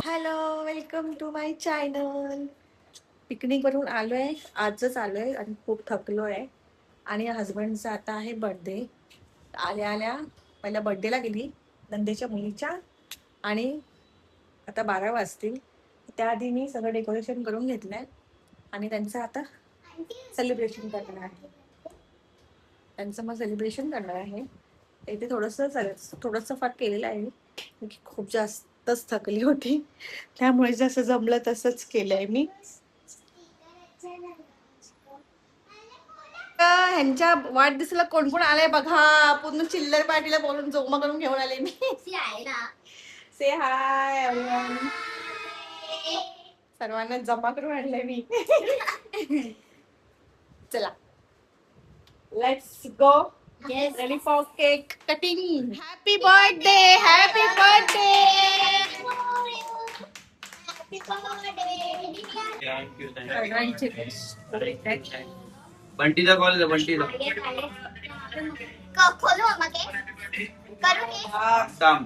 Hello, welcome to my channel. पिकनिकवरून आलोय, आजच आलोय आणि खूप थकलो आहे. आणि हजबंडचा आता आहे बर्थडे. आल्या आल्या पहिल्या बर्थडेला गेली नंदेच्या मुलीच्या, आणि आता 12 वाजतील. त्याआधी मी सगळं डेकोरेशन करून घेतलंय आणि त्यांचं आता सेलिब्रेशन करणार आहे. मग सेलिब्रेशन करणार आहे. इथे थोडंसं फार केलेलं आहे मी, खूप जास्तच थकली होती, त्यामुळे जसं जमलं तसंच केलंय मी. ह्यांच्या वाढदिवसाला कोण कोण आलंय बघा. पूर्ण चिल्लर पार्टीला बोलून जमा करून घेऊन आले मी. से हाय एवरीवन. सर्वांना जमा करून आणलंय मी. चला, let's go. Ready for cake cutting. Happy birthday, happy birthday. बंटीचा कॉल आहे. बंटीचा खोलो मम्मा के करू के काम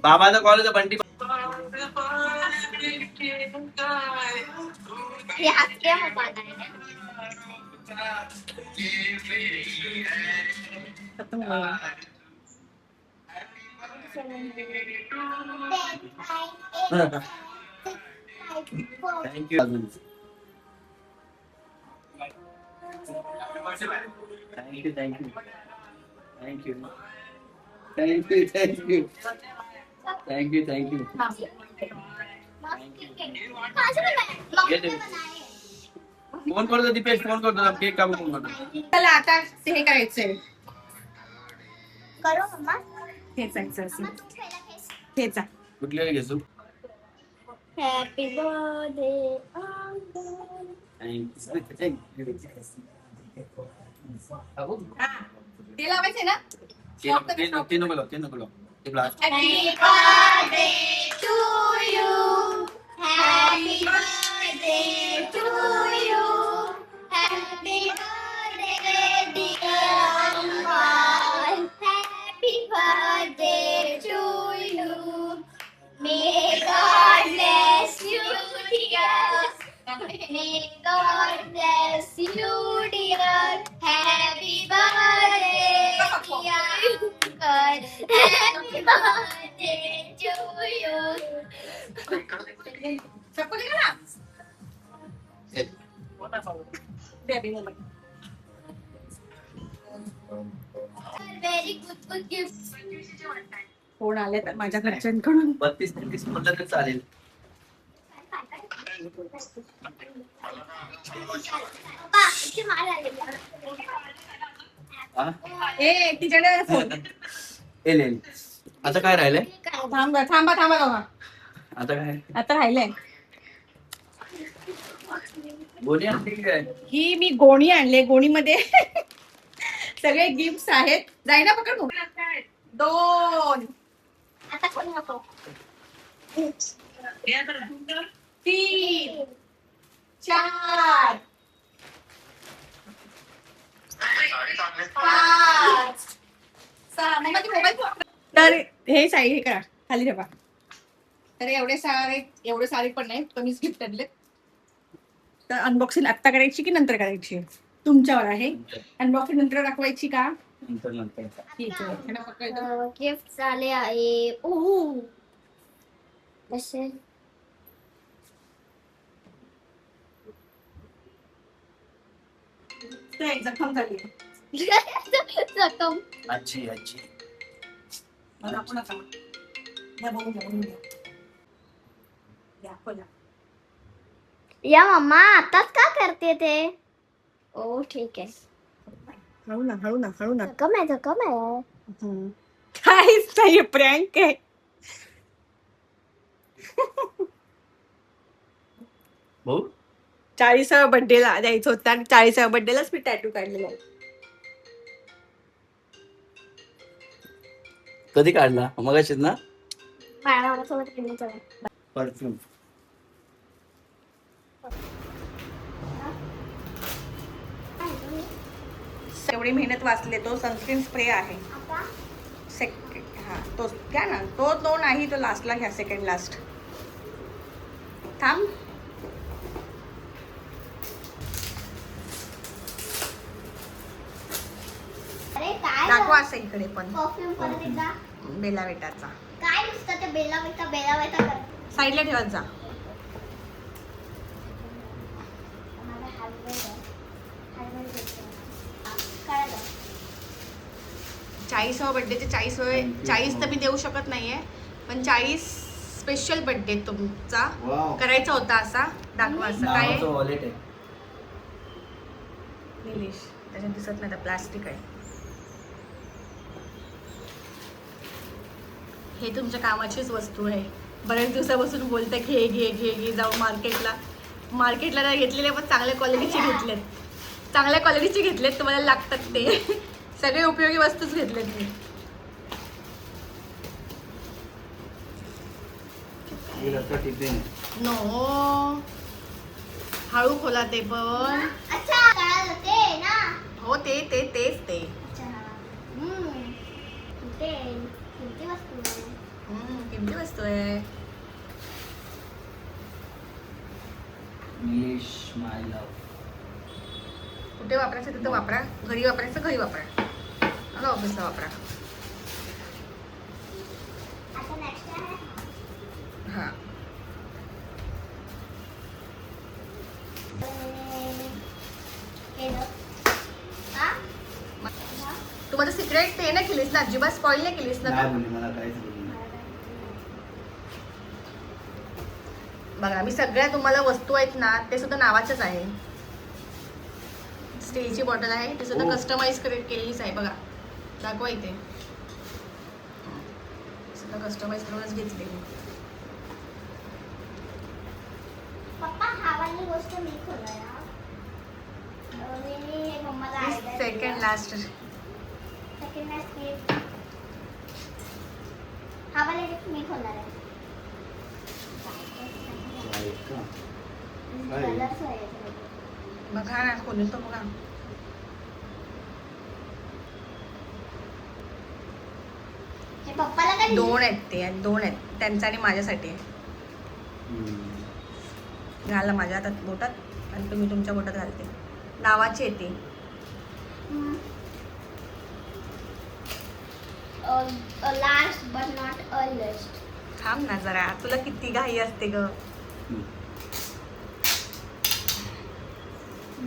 बाबाचा कॉल आहे. बंटी ये हंस के मत आता है खत्म हो गया. Thank you. Thank you thank you thank you thank you thank you thank you thank you. कहाँ से बनाया मम्मी ने बनाए फोन करतो दीपेश, फोन करतो. केक कापू फोन करतो. चला आता हे करायचंय. करो मम्मा खेचायचं असं. मम्मा तू पहला फेस खेचा. कुठले घेसू? Happy birthday thank you. ते लावायचंय ना. ते नको लाव, ते नको लाव. ते blast. Happy birthday to you happy birthday to you happy birthday dear uncle happy birthday to you may God bless you dear may God bless you dear happy birthday dear uncle happy birthday to you चप्पल घे ना. दे अभी mobile. Very good gift phone आले तर माझ्या घरच्यांकडून. 32-33 म्हटलं तर चालेल. पप्पा इथे मार आलेला हा? ए तिच्याकडे फोन. येईल. आता काय राहिलंय? थांबा थांबा थांबा बाबा. आता काय आता राहिलंय बोली आणली की काय? ही मी गोणी आणले. गोणीमध्ये सगळे गिफ्ट आहेत. जाईना पकड मग. 2 आता कोण नको 3 4 5 6. मग ती मोबाईल तर हे साई हे करा खाली ठेवा. तर एवढे सारे पण नाही, कमीच गिफ्ट आणले. तर अनबॉक्सिंग आत्ता करायची की नंतर करायची तुमच्यावर आहे. अनबॉक्सिंग नंतर दाखवायची का? नंतर ठीक आहे. ह्याला पकडायचं. गिफ्ट आले आहे ओह कसे ते जखम झाली. रक्कम आजी. मला आपण नका. घ्या, बघून घ्या. द्या, खोला. या मम्मा आताच का करते ते ओ ठीक आहे हळू ना. जखम आहे काहीच नाही, प्रँक आहे. भाऊ 40व्या बर्थडेला द्यायचं होतं आणि 40व्या बर्थडेलाच मी टॅटू काढलेला आहे. कधी काढला? मगाशीच ना. माझ्यासोबत खेळून चला परफ्यूम. एवढी मेहनत वाचले. तो सनस्क्रीन स्प्रे आहे. आता हा तो घ्या ना, तो नाही, तो लास्टला घ्या, सेकंड लास्ट. थांब. अरे काय दाखवा असं इकडे पण परफ्यूम परत एकदा. बेला बेटाचा. काय नुसतं ते बेला बेटा करते. साईडला ठेवत जा. मला हलवे द्या. हलवे द्या. काय द्या? 40वा बर्थडेचे 40 तर मी देऊ शकत नाहीये, पण 40 स्पेशल बर्थडे तुमचा वाव. करायचा होता असा. दाखवा असं काय आहे? नावाचं वॉलेट आहे. निलेश त्याच्यात दिसत नाही, प्लास्टिक आहे. हे तुमच्या कामाचीच वस्तू आहे. बऱ्याच दिवसापासून बोलते घे घे घे घे, जाऊ मार्केटला नाही घेतलेले, पण चांगल्या क्वालिटीचे घेतलेत. चांगल्या क्वालिटीचे घेतलेत, तुम्हाला लागतात ते. सगळे उपयोगी वस्तूच घेतलेत मी. हे रस्ता टिफिन. नो, हळू खोला ते पण. अच्छा काय ते ना. हो तेच ते. अच्छा. ते किती वस्तू आहे. किमती वस्तू आहे. निलेश माय लव. कुठे वापरायचं तिथं वापरा, घरी वापरायचं घरी वापरा, आणि ऑफिसला वापरा. आता नेक्स्ट आहे. हा तू माझं सिक्रेट ते नाही केलीस ना, अजिबात स्पॉइल नाही केलीस ना नाही तू. बोलली, मला काहीच बोलली नाही. बघा मी सगळ्या तुम्हाला वस्तू आहेत ना, ते सुद्धा नावाचेच आहे. स्टीलची बॉटल आहे, ती सुद्धा हो. कस्टमाइज केलेलीच आहे. बघा दाखवा इथे, सुद्धा कस्टमाइज करूनच घेतली मी. पप्पा खावाली गोष्ट मी खोलणार. मम्माला idea second last. Second last खावाली गिफ्ट मी खोलणार आहे. काय का? कलर्स आहे. बघा ना, खोलून तो बघा. हे पप्पाला काय दोन आहेत ते, आणि दोन आहेत त्यांचा आणि माझ्यासाठी आहे. घाला माझ्या हातात बोटात आणि तुम्ही तुमच्या बोटात घालते. नावाची आहे ती. Last but not a list. थांब ना जरा, तुला किती घाई असते ग.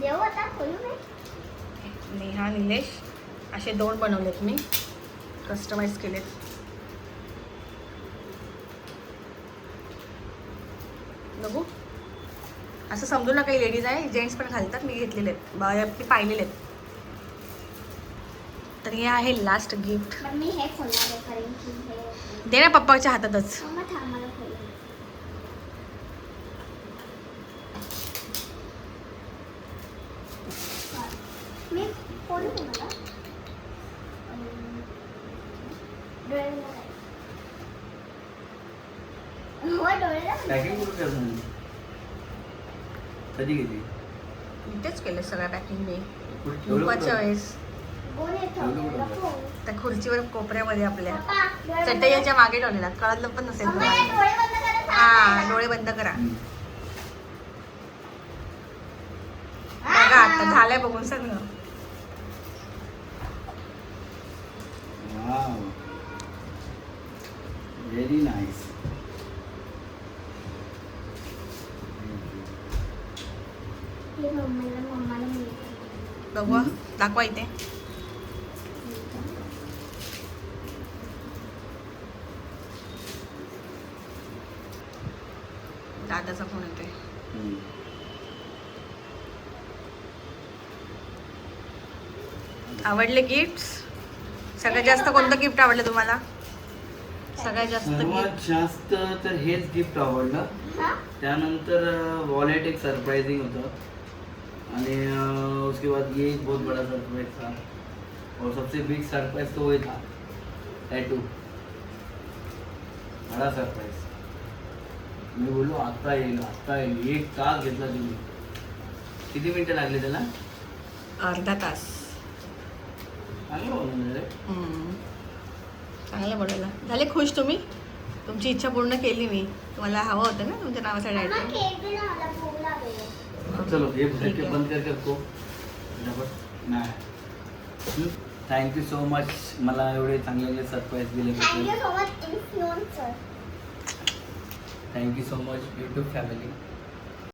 देऊ आता खोलू नाही. नेहा निलेश असे दोन बनवलेत मी, कस्टमाइज केलेत. बघू, असं समजू नका काही लेडीज आहे, जेंट्स पण घालतात. मी घेतलेले आहेत, ते पाहिलेले आहेत. तर हे आहे लास्ट गिफ्ट. पण मी हे खोलणार आहे कारण की हे दे ना पप्पाच्या हातातच. मम्मा थांब मला खोलू. मी खोलू मला. डोळे हो डोळे पॅकिंग कुठं करतो मी? कधी गेली? इथेच केलं सगळं पॅकिंग मी कुठे ठेवलं दुपारच्या कुठं? वेळेस. कोण येतो. त्या खुर्चीवर कोपऱ्यामध्ये आपल्या पप्पा डोळे बंद कर. चटईच्या मागे ठेवलेला, कळलं पण नसेल मम्मा हे तुम्हाला. डोळे बंद करा. हा डोळे बंद करा. बघा आता झालंय बघून सगळं. Wow, very nice. हे मम्माला मी बघू दाखवा इथे. दादाचा फोन येतोय. आवडले गिफ्ट? सगळ्यात जास्त कोणतं गिफ्ट आवडलं तुम्हाला? सगळ्यात जास्त सर्वात गिफ्ट जास्त तर हेच गिफ्ट आवडलं. हाँ त्यानंतर वॉलेट एक सरप्राइजिंग होतं, आणि उसके बाद ये एक बहुत बड़ा सरप्राइज था, और सबसे बिग सरप्राइज तो वही था, टैटू. बड़ा सरप्राइज. मी बोललो आता येईल. 1 तास घेतला तुम्ही. किती मिनिटं लागली त्याला? अर्धा तास. चांगलं बनवलं रे. चांगलं बनवलं. झाले खुश तुम्ही? तुमची इच्छा पूर्ण केली मी. तुम्हाला हवं होतं ना तुमच्या नावासाठी मम्मा आयटम. केक भी ना मला भूक लागली. चलो ये ठीक करके है. बंद करके रखो नाही. थँक्यू सो मच मला एवढे चांगले सरप्राईज थँक्यू दिले. So much influencer. Thank you so much YouTube family.